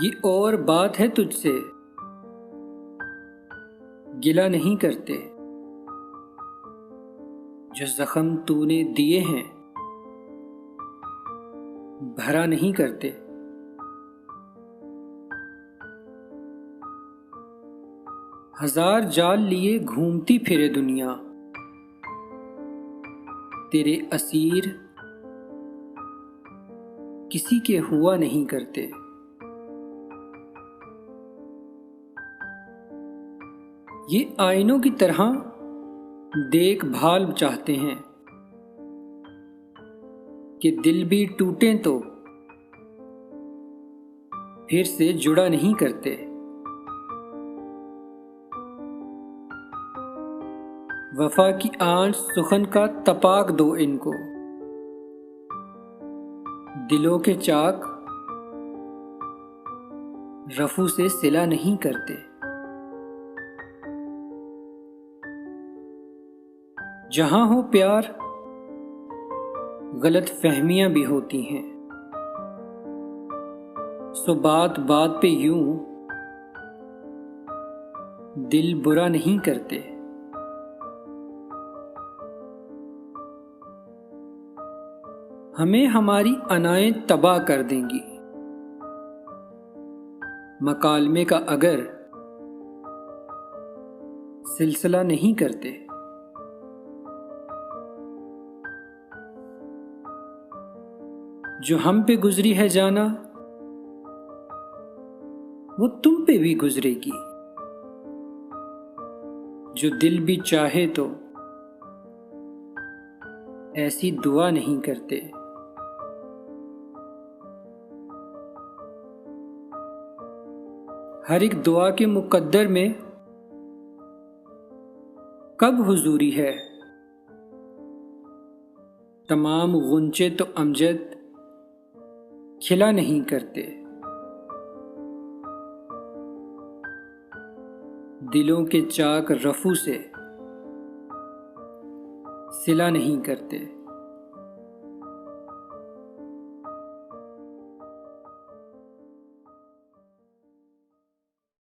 ये और बात है तुझसे, गिला नहीं करते। जो जख्म तूने दिए हैं भरा नहीं करते। हजार जाल लिए घूमती फिरे दुनिया, तेरे असीर किसी के हुआ नहीं करते। ये आईनों की तरह देखभाल चाहते हैं कि दिल भी टूटे तो फिर से जुड़ा नहीं करते। वफा की आंच सुखन का तपाक दो इनको, दिलों के चाक रफू से सिला नहीं करते। जहां हो प्यार गलत फहमियां भी होती हैं, सो बात बात पे यूं दिल बुरा नहीं करते। हमें हमारी अनाएं तबाह कर देंगी, मकालमे का अगर सिलसिला नहीं करते। जो हम पे गुजरी है जाना वो तुम पे भी गुजरेगी। जो दिल भी चाहे तो ऐसी दुआ नहीं करते। हर एक दुआ के मुकद्दर में कब हुजूरी है, तमाम गुंचे तो अमजद खिला नहीं करते। दिलों के चाक रफू से सिला नहीं करते।